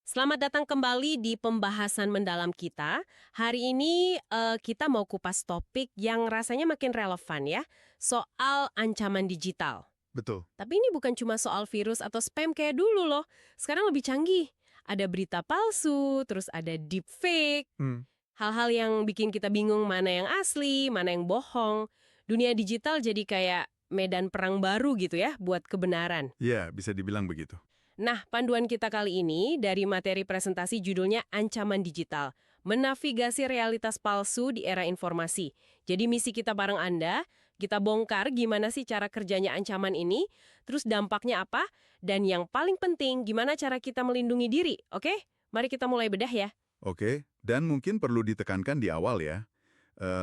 Selamat datang kembali di pembahasan mendalam kita. Hari ini kita mau kupas topik yang rasanya makin relevan ya, soal ancaman digital. Betul. Tapi ini bukan cuma soal virus atau spam kayak dulu loh. Sekarang lebih canggih. Ada berita palsu, terus ada deepfake, Hmm. hal-hal yang bikin kita bingung mana yang asli, mana yang bohong. Dunia digital jadi kayak medan perang baru gitu ya buat kebenaran. Ya, bisa dibilang begitu. Nah, panduan kita kali ini dari materi presentasi judulnya Ancaman Digital, Menavigasi Realitas Palsu di Era Informasi. Jadi misi kita bareng Anda, kita bongkar gimana sih cara kerjanya ancaman ini, terus dampaknya apa, dan yang paling penting gimana cara kita melindungi diri, oke? Mari kita mulai bedah ya. Oke, dan mungkin perlu ditekankan di awal ya,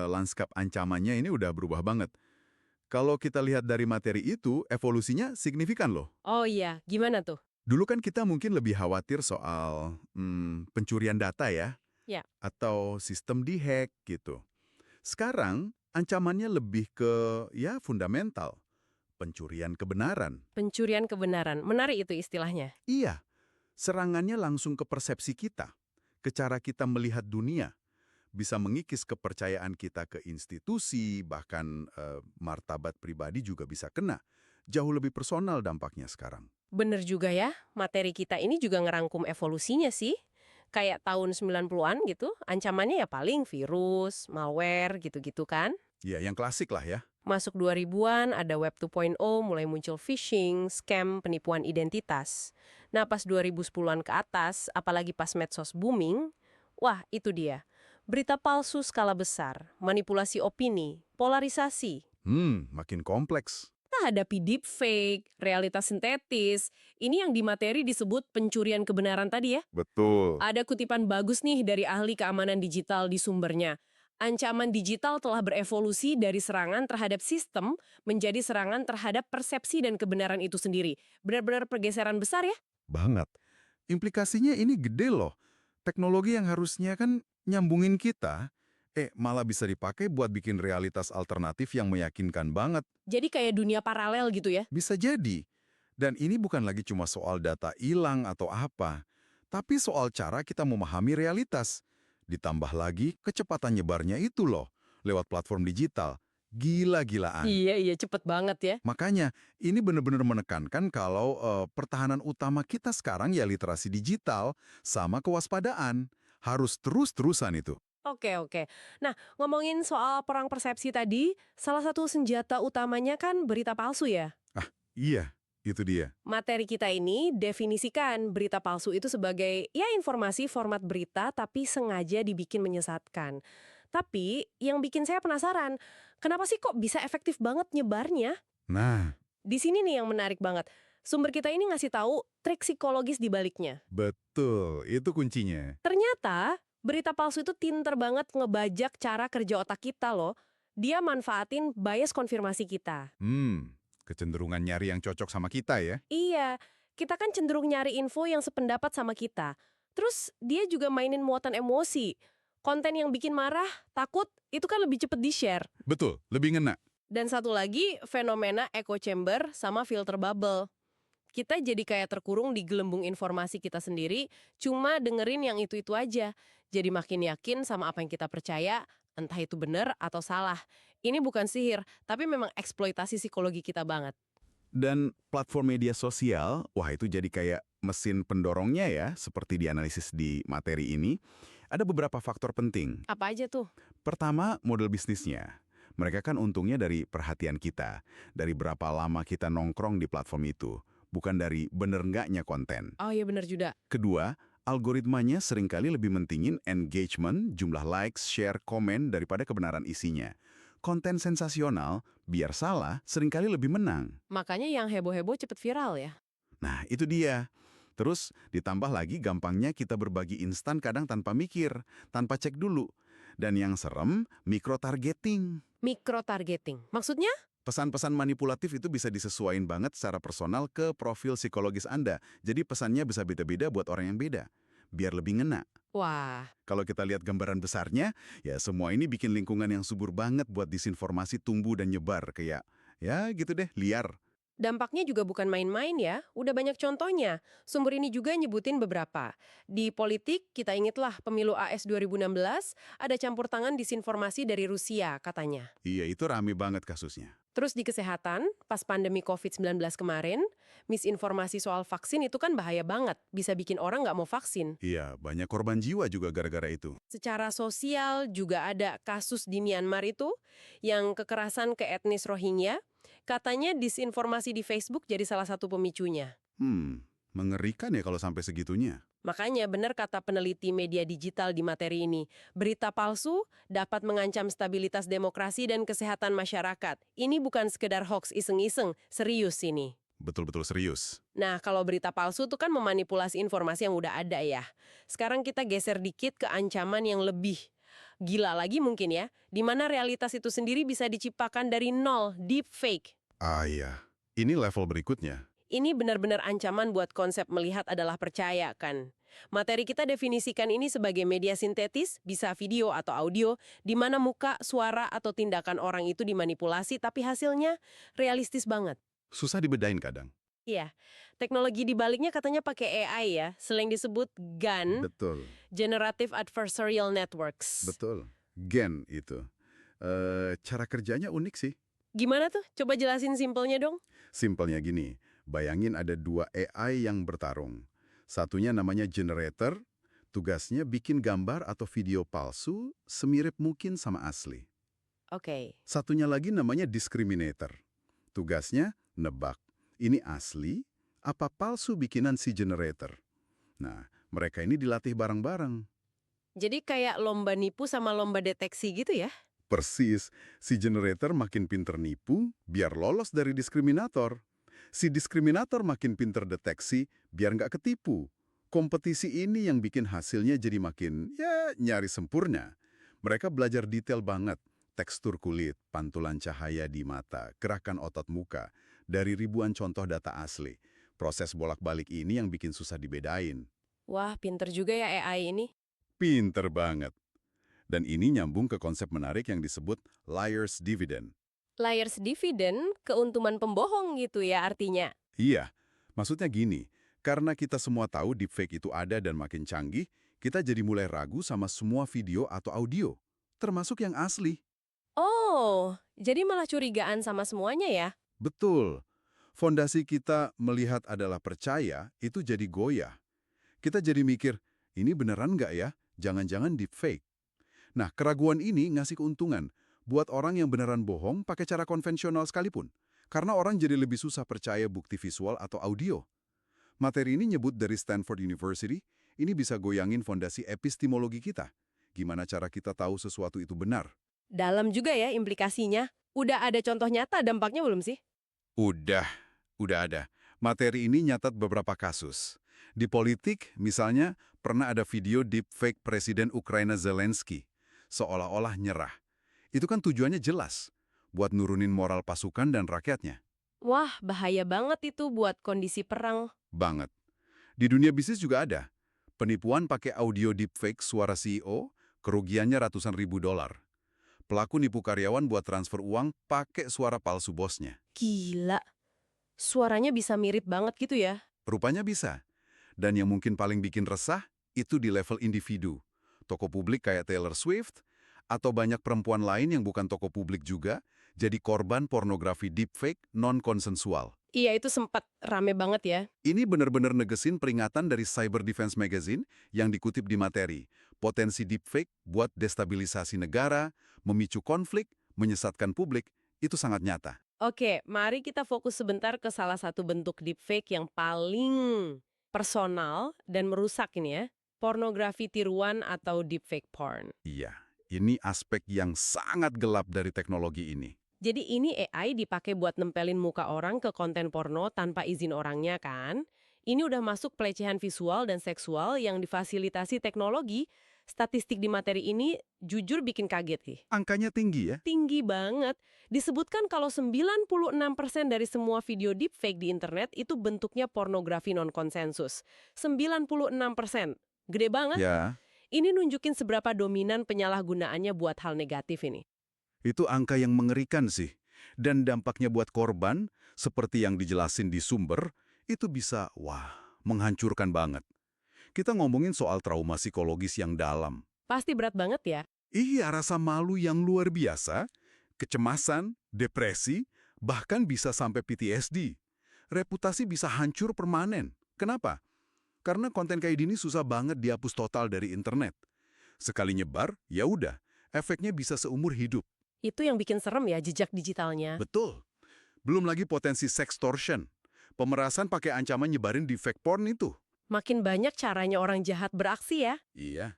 lanskap ancamannya ini udah berubah banget. Kalau kita lihat dari materi itu, evolusinya signifikan loh. Oh iya, gimana tuh? Dulu kan kita mungkin lebih khawatir soal pencurian data ya, Ya, atau sistem dihack gitu. Sekarang, ancamannya lebih ke, ya fundamental, pencurian kebenaran. pencurian kebenaran. Menarik itu istilahnya. Iya, serangannya langsung ke persepsi kita, ke cara kita melihat dunia. Bisa mengikis kepercayaan kita ke institusi, bahkan martabat pribadi juga bisa kena. Jauh lebih personal dampaknya sekarang. Bener juga ya, materi kita ini juga ngerangkum evolusinya sih. Kayak tahun 90-an gitu, ancamannya ya paling virus, malware gitu-gitu kan. Ya, yang klasik lah ya. Masuk 2000-an ada Web 2.0, mulai muncul phishing, scam, penipuan identitas. Nah pas 2010-an ke atas, apalagi pas medsos booming, wah itu dia. Berita palsu skala besar, manipulasi opini, polarisasi. Makin kompleks. Kita hadapi deepfake, realitas sintetis. Ini yang di materi disebut pencurian kebenaran tadi ya. Betul. Ada kutipan bagus nih dari ahli keamanan digital di sumbernya. Ancaman digital telah berevolusi dari serangan terhadap sistem menjadi serangan terhadap persepsi dan kebenaran itu sendiri. Benar-benar pergeseran besar ya? Banget. Implikasinya ini gede loh. Teknologi yang harusnya kan nyambungin kita, malah bisa dipakai buat bikin realitas alternatif yang meyakinkan banget. Jadi kayak dunia paralel gitu ya? Bisa jadi. Dan ini bukan lagi cuma soal data hilang atau apa, tapi soal cara kita memahami realitas. Ditambah lagi kecepatan nyebarnya itu loh, lewat platform digital. Gila-gilaan. Iya, cepet banget ya. Makanya, ini benar-benar menekankan kalau pertahanan utama kita sekarang ya literasi digital sama kewaspadaan. Harus terus-terusan itu. Oke. Nah, ngomongin soal perang persepsi tadi, salah satu senjata utamanya kan berita palsu ya? Ah, iya, itu dia. Materi kita ini definisikan berita palsu itu sebagai ya informasi format berita tapi sengaja dibikin menyesatkan. Tapi yang bikin saya penasaran, kenapa sih kok bisa efektif banget nyebarnya? Nah, Di sini nih yang menarik banget. Sumber kita ini ngasih tahu trik psikologis di baliknya. betul, itu kuncinya. Ternyata berita palsu itu pinter banget ngebajak cara kerja otak kita loh. Dia manfaatin bias konfirmasi kita. Kecenderungan nyari yang cocok sama kita ya. Iya, kita kan cenderung nyari info yang sependapat sama kita. Terus dia juga mainin muatan emosi. Konten yang bikin marah, takut, itu kan lebih cepet di-share. Betul, lebih ngena. Dan satu lagi, fenomena echo chamber sama filter bubble. Kita jadi kayak terkurung di gelembung informasi kita sendiri, cuma dengerin yang itu-itu aja. Jadi makin yakin sama apa yang kita percaya, entah itu benar atau salah. Ini bukan sihir, tapi memang eksploitasi psikologi kita banget. Dan platform media sosial, wah itu jadi kayak mesin pendorongnya ya, seperti dianalisis di materi ini. Ada beberapa faktor penting. Apa aja tuh? Pertama, model bisnisnya. Mereka kan untungnya dari perhatian kita, dari berapa lama kita nongkrong di platform itu, bukan dari bener nggaknya konten. Oh iya benar juga. Kedua, algoritmanya seringkali lebih mentingin engagement, jumlah likes, share, komen daripada kebenaran isinya. Konten sensasional, biar salah, seringkali lebih menang. Makanya yang heboh-heboh cepet viral ya. Nah, itu dia. Terus, ditambah lagi gampangnya kita berbagi instan kadang tanpa mikir, tanpa cek dulu. Dan yang serem, micro-targeting. Micro-targeting. Maksudnya? Pesan-pesan manipulatif itu bisa disesuaikan banget secara personal ke profil psikologis Anda. Jadi pesannya bisa beda-beda buat orang yang beda. Biar lebih ngena. Wah, Kalau kita lihat gambaran besarnya, ya semua ini bikin lingkungan yang subur banget buat disinformasi tumbuh dan nyebar. Kayak, ya gitu deh, liar. Dampaknya juga bukan main-main ya, udah banyak contohnya. Sumber ini juga nyebutin beberapa. Di politik, kita ingatlah pemilu AS 2016, ada campur tangan disinformasi dari Rusia katanya. Iya, itu rame banget kasusnya. Terus di kesehatan, pas pandemi COVID-19 kemarin, misinformasi soal vaksin itu kan bahaya banget, bisa bikin orang nggak mau vaksin. Iya, banyak korban jiwa juga gara-gara itu. Secara sosial juga ada kasus di Myanmar itu, yang kekerasan ke etnis Rohingya, katanya disinformasi di Facebook jadi salah satu pemicunya. Mengerikan ya kalau sampai segitunya. Makanya benar kata peneliti media digital di materi ini, berita palsu dapat mengancam stabilitas demokrasi dan kesehatan masyarakat. Ini bukan sekedar hoax iseng-iseng, serius ini. Betul-betul serius. Nah, kalau berita palsu itu kan memanipulasi informasi yang udah ada ya. Sekarang kita geser dikit ke ancaman yang lebih gila lagi mungkin ya, di mana realitas itu sendiri bisa diciptakan dari nol, deepfake. Ah iya, ini level berikutnya. Ini benar-benar ancaman buat konsep melihat adalah percaya kan. Materi kita definisikan ini sebagai media sintetis, bisa video atau audio, di mana muka, suara, atau tindakan orang itu dimanipulasi tapi hasilnya realistis banget. Susah dibedain kadang. Iya, teknologi di baliknya katanya pakai AI ya, sering disebut GAN, Betul, Generative Adversarial Networks. betul. Gen itu. Cara kerjanya unik sih. Gimana tuh? Coba jelasin simpelnya dong. Simpelnya gini, bayangin ada dua AI yang bertarung. Satunya namanya generator, tugasnya bikin gambar atau video palsu semirip mungkin sama asli. Oke. Satunya lagi namanya discriminator. Tugasnya nebak, ini asli apa palsu bikinan si generator. Nah, mereka ini dilatih bareng-bareng. Jadi kayak lomba nipu sama lomba deteksi gitu ya? Persis, si generator makin pinter nipu biar lolos dari diskriminator. Si diskriminator makin pinter deteksi biar nggak ketipu. Kompetisi ini yang bikin hasilnya jadi makin, nyaris sempurna. Mereka belajar detail banget. Tekstur kulit, pantulan cahaya di mata, gerakan otot muka, dari ribuan contoh data asli. Proses bolak-balik ini yang bikin susah dibedain. Wah, pinter juga ya AI ini. Pinter banget. Dan ini nyambung ke konsep menarik yang disebut liar's dividend. Liar's dividend, keuntungan pembohong gitu ya artinya. Iya, maksudnya gini, karena kita semua tahu deepfake itu ada dan makin canggih, kita jadi mulai ragu sama semua video atau audio, termasuk yang asli. Oh, jadi malah curigaan sama semuanya ya? Betul. Fondasi kita melihat adalah percaya, itu jadi goyah. Kita jadi mikir, ini beneran nggak ya? Jangan-jangan deepfake. Nah, keraguan ini ngasih keuntungan buat orang yang beneran bohong pakai cara konvensional sekalipun. Karena orang jadi lebih susah percaya bukti visual atau audio. Materi ini nyebut dari Stanford University, ini bisa goyangin fondasi epistemologi kita. Gimana cara kita tahu sesuatu itu benar? Dalam juga ya implikasinya. Udah ada contoh nyata dampaknya belum sih? Udah ada. Materi ini nyatat beberapa kasus. Di politik, misalnya, pernah ada video deepfake Presiden Ukraina Zelensky, seolah-olah nyerah. Itu kan tujuannya jelas, buat nurunin moral pasukan dan rakyatnya. Wah, bahaya banget itu buat kondisi perang. Banget. Di dunia bisnis juga ada. Penipuan pakai audio deepfake suara CEO, kerugiannya ratusan ribu dolar. Pelaku nipu karyawan buat transfer uang pakai suara palsu bosnya. Gila. Suaranya bisa mirip banget gitu ya? Rupanya bisa. Dan yang mungkin paling bikin resah, itu di level individu. Toko publik kayak Taylor Swift, atau banyak perempuan lain yang bukan toko publik juga, jadi korban pornografi deepfake non-konsensual. Iya, itu sempat rame banget ya. Ini benar-benar negesin peringatan dari Cyber Defense Magazine yang dikutip di materi. Potensi deepfake buat destabilisasi negara, memicu konflik, menyesatkan publik, itu sangat nyata. Oke, mari kita fokus sebentar ke salah satu bentuk deepfake yang paling personal dan merusak ini ya. Pornografi tiruan atau deepfake porn. Iya, ini aspek yang sangat gelap dari teknologi ini. Jadi ini AI dipakai buat nempelin muka orang ke konten porno tanpa izin orangnya kan? Ini udah masuk pelecehan visual dan seksual yang difasilitasi teknologi. Statistik di materi ini jujur bikin kaget sih. Angkanya tinggi ya? Tinggi banget. Disebutkan kalau 96% dari semua video deepfake di internet itu bentuknya pornografi non-konsensus. 96%. Gede banget. Ya, Ini nunjukin seberapa dominan penyalahgunaannya buat hal negatif ini. itu angka yang mengerikan sih. Dan dampaknya buat korban, seperti yang dijelasin di sumber, itu bisa, menghancurkan banget. Kita ngomongin soal trauma psikologis yang dalam. Pasti berat banget ya. Iya, rasa malu yang luar biasa, kecemasan, depresi, bahkan bisa sampai PTSD. Reputasi bisa hancur permanen. Kenapa? Karena konten kayak gini susah banget dihapus total dari internet. Sekali nyebar, ya udah, efeknya bisa seumur hidup. Itu yang bikin serem ya jejak digitalnya. Betul. Belum lagi potensi sextortion. Pemerasan pakai ancaman nyebarin di fake porn itu. Makin banyak caranya orang jahat beraksi ya. Iya.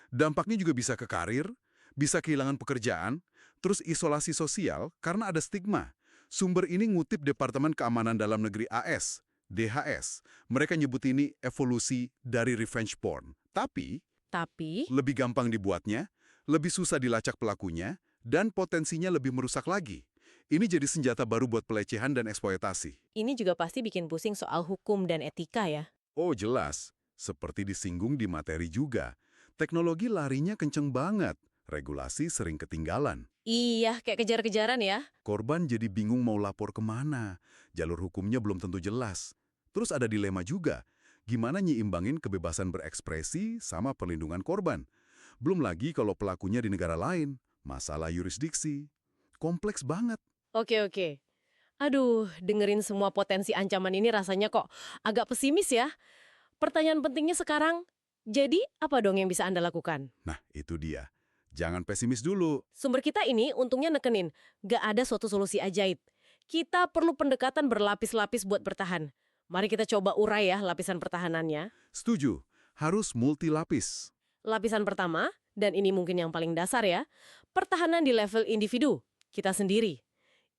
Dampaknya juga bisa ke karir, bisa kehilangan pekerjaan, terus isolasi sosial karena ada stigma. Sumber ini ngutip Departemen Keamanan Dalam Negeri AS, DHS. Mereka nyebut ini evolusi dari revenge porn. Tapi, Tapi, lebih gampang dibuatnya, lebih susah dilacak pelakunya, dan potensinya lebih merusak lagi. Ini jadi senjata baru buat pelecehan dan eksploitasi. ini juga pasti bikin pusing soal hukum dan etika ya. Oh jelas, seperti disinggung di materi juga. Teknologi larinya kenceng banget, regulasi sering ketinggalan. Iya, kayak kejar-kejaran ya. Korban jadi bingung mau lapor kemana, jalur hukumnya belum tentu jelas. Terus ada dilema juga, gimana nyiimbangin kebebasan berekspresi sama perlindungan korban. Belum lagi kalau pelakunya di negara lain, masalah yurisdiksi. Kompleks banget. Oke. Aduh, dengerin semua potensi ancaman ini rasanya kok agak pesimis ya. Pertanyaan pentingnya sekarang, jadi apa dong yang bisa Anda lakukan? Nah, itu dia. Jangan pesimis dulu. Sumber kita ini untungnya nekenin, gak ada suatu solusi ajaib. Kita perlu pendekatan berlapis-lapis buat bertahan. Mari kita coba urai ya lapisan pertahanannya. Setuju, harus multilapis. Lapisan pertama, dan ini mungkin yang paling dasar ya, pertahanan di level individu, kita sendiri.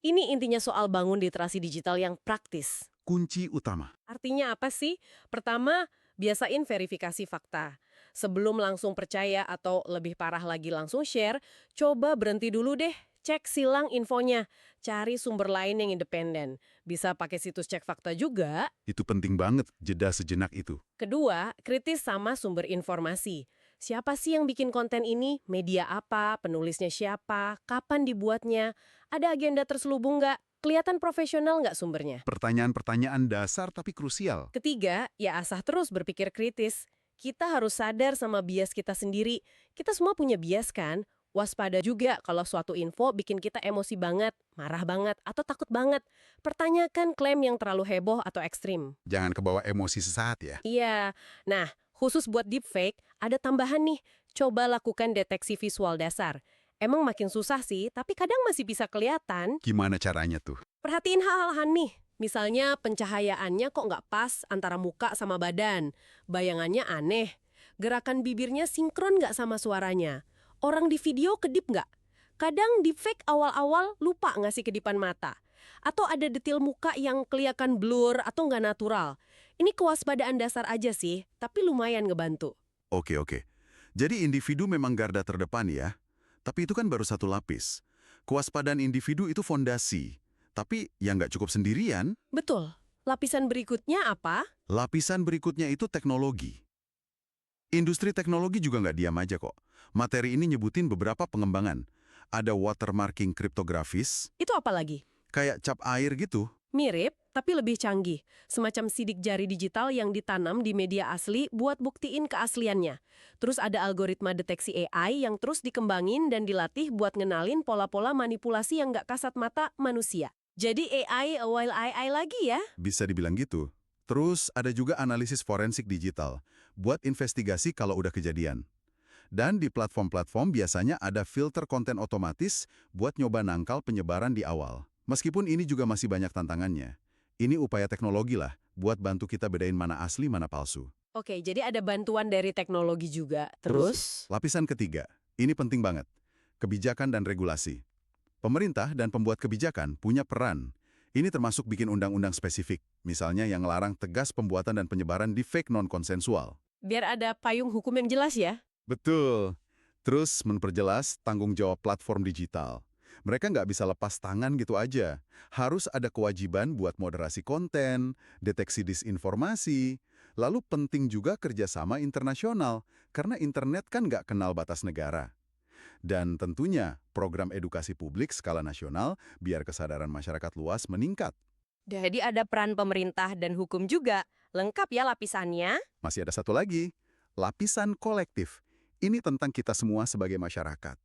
Ini intinya soal bangun literasi digital yang praktis. Kunci utama. Artinya apa sih? Pertama, biasain verifikasi fakta. Sebelum langsung percaya atau lebih parah lagi langsung share, coba berhenti dulu deh, cek silang infonya. Cari sumber lain yang independen. Bisa pakai situs cek fakta juga. Itu penting banget, jeda sejenak itu. Kedua, kritis sama sumber informasi. Siapa sih yang bikin konten ini? Media apa? Penulisnya siapa? Kapan dibuatnya? Ada agenda terselubung nggak? Kelihatan profesional nggak sumbernya? Pertanyaan-pertanyaan dasar tapi krusial. Ketiga, ya asah terus berpikir kritis. Kita harus sadar sama bias kita sendiri. Kita semua punya bias kan? Waspada juga kalau suatu info bikin kita emosi banget, marah banget, atau takut banget. Pertanyakan klaim yang terlalu heboh atau ekstrim. Jangan kebawa emosi sesaat ya. Iya. Nah, khusus buat deepfake, ada tambahan nih. Coba lakukan deteksi visual dasar. Emang makin susah sih, tapi kadang masih bisa kelihatan. Gimana caranya tuh? Perhatiin hal-hal nih. Misalnya pencahayaannya kok nggak pas antara muka sama badan. Bayangannya aneh. Gerakan bibirnya sinkron nggak sama suaranya. Orang di video kedip nggak? Kadang deepfake awal-awal lupa ngasih kedipan mata. Atau ada detail muka yang kelihatan blur atau nggak natural. Ini kewaspadaan dasar aja sih, tapi lumayan ngebantu. Oke. Jadi individu memang garda terdepan ya. Tapi itu kan baru satu lapis. Kewaspadaan individu itu fondasi. Tapi yang nggak cukup sendirian, Betul. Lapisan berikutnya apa? lapisan berikutnya itu teknologi. Industri teknologi juga nggak diam aja kok. Materi ini nyebutin beberapa pengembangan. Ada watermarking kriptografis, Itu apa lagi? kayak cap air gitu. Mirip, tapi lebih canggih. Semacam sidik jari digital yang ditanam di media asli buat buktiin keasliannya. Terus ada algoritma deteksi AI yang terus dikembangin dan dilatih buat ngenalin pola-pola manipulasi yang nggak kasat mata manusia. Jadi AI a while AI lagi ya? Bisa dibilang gitu. Terus ada juga analisis forensik digital, buat investigasi kalau udah kejadian. Dan di platform-platform biasanya ada filter konten otomatis buat nyoba nangkal penyebaran di awal. Meskipun ini juga masih banyak tantangannya. Ini upaya teknologi lah, buat bantu kita bedain mana asli, mana palsu. Oke, jadi ada bantuan dari teknologi juga. Terus? Lapisan ketiga, ini penting banget. Kebijakan dan regulasi. Pemerintah dan pembuat kebijakan punya peran. Ini termasuk bikin undang-undang spesifik, misalnya yang ngelarang tegas pembuatan dan penyebaran deepfake non-konsensual. Biar ada payung hukum yang jelas ya? Betul. Terus memperjelas tanggung jawab platform digital. Mereka nggak bisa lepas tangan gitu aja. Harus ada kewajiban buat moderasi konten, deteksi disinformasi. Lalu penting juga kerjasama internasional, karena internet kan nggak kenal batas negara. Dan tentunya program edukasi publik skala nasional biar kesadaran masyarakat luas meningkat. Jadi ada peran pemerintah dan hukum juga. Lengkap ya lapisannya. Masih ada satu lagi, lapisan kolektif. Ini tentang kita semua sebagai masyarakat.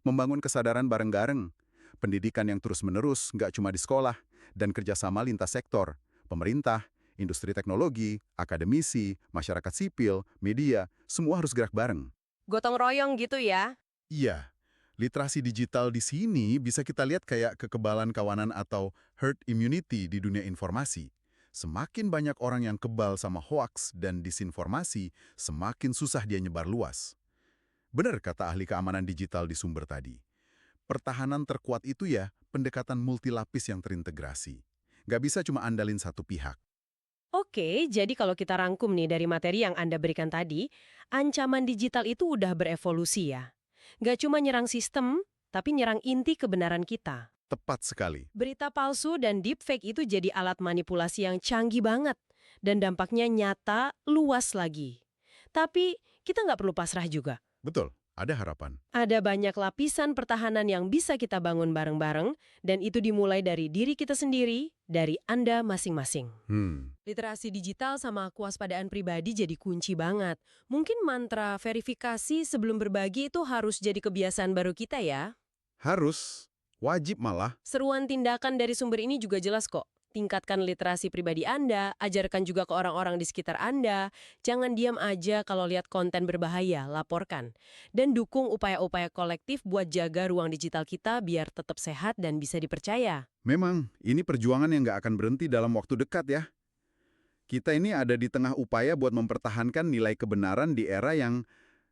Membangun kesadaran bareng-bareng. Pendidikan yang terus-menerus, nggak cuma di sekolah, dan kerjasama lintas sektor. Pemerintah, industri teknologi, akademisi, masyarakat sipil, media, semua harus gerak bareng. Gotong royong gitu ya. Iya, literasi digital di sini bisa kita lihat kayak kekebalan kawanan atau herd immunity di dunia informasi. Semakin banyak orang yang kebal sama hoaks dan disinformasi, semakin susah dia nyebar luas. Benar kata ahli keamanan digital di sumber tadi. Pertahanan terkuat itu ya pendekatan multilapis yang terintegrasi. Nggak bisa cuma andalin satu pihak. Oke, jadi kalau kita rangkum nih dari materi yang Anda berikan tadi, ancaman digital itu udah berevolusi ya. Nggak cuma nyerang sistem, tapi nyerang inti kebenaran kita. Tepat sekali. Berita palsu dan deepfake itu jadi alat manipulasi yang canggih banget. Dan dampaknya nyata, luas lagi. Tapi kita nggak perlu pasrah juga. Betul, ada harapan. Ada banyak lapisan pertahanan yang bisa kita bangun bareng-bareng, dan itu dimulai dari diri kita sendiri, dari Anda masing-masing. Literasi digital sama kewaspadaan pribadi jadi kunci banget. Mungkin mantra verifikasi sebelum berbagi itu harus jadi kebiasaan baru kita ya. Harus, wajib malah. Seruan tindakan dari sumber ini juga jelas kok. Tingkatkan literasi pribadi Anda, ajarkan juga ke orang-orang di sekitar Anda. Jangan diam aja kalau lihat konten berbahaya, laporkan. Dan dukung upaya-upaya kolektif buat jaga ruang digital kita biar tetap sehat dan bisa dipercaya. Memang, ini perjuangan yang nggak akan berhenti dalam waktu dekat ya. Kita ini ada di tengah upaya buat mempertahankan nilai kebenaran di era yang,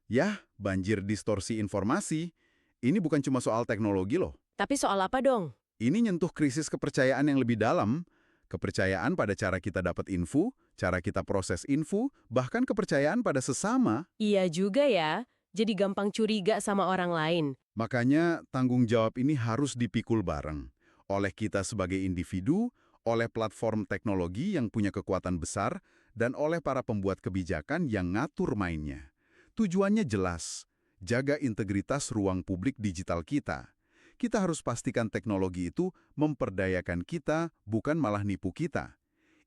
ya, banjir distorsi informasi. Ini bukan cuma soal teknologi loh. Tapi soal apa dong? Ini nyentuh krisis kepercayaan yang lebih dalam. Kepercayaan pada cara kita dapat info, cara kita proses info, bahkan kepercayaan pada sesama. Iya juga ya, jadi gampang curiga sama orang lain. Makanya tanggung jawab ini harus dipikul bareng. Oleh kita sebagai individu, oleh platform teknologi yang punya kekuatan besar, dan oleh para pembuat kebijakan yang ngatur mainnya. Tujuannya jelas, jaga integritas ruang publik digital kita. Kita harus pastikan teknologi itu memperdayakan kita, bukan malah nipu kita.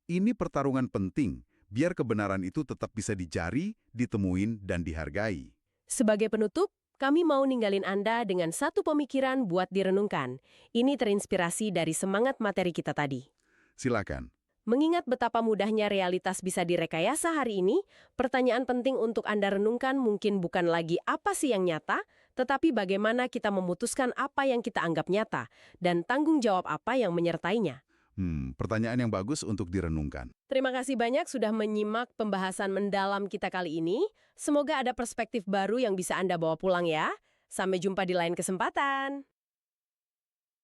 Ini pertarungan penting, biar kebenaran itu tetap bisa dicari, ditemuin, dan dihargai. Sebagai penutup, kami mau ninggalin Anda dengan satu pemikiran buat direnungkan. Ini terinspirasi dari semangat materi kita tadi. Silakan. Mengingat betapa mudahnya realitas bisa direkayasa hari ini, pertanyaan penting untuk Anda renungkan mungkin bukan lagi apa sih yang nyata, tetapi bagaimana kita memutuskan apa yang kita anggap nyata, dan tanggung jawab apa yang menyertainya. Pertanyaan yang bagus untuk direnungkan. Terima kasih banyak sudah menyimak pembahasan mendalam kita kali ini. Semoga ada perspektif baru yang bisa Anda bawa pulang ya. Sampai jumpa di lain kesempatan.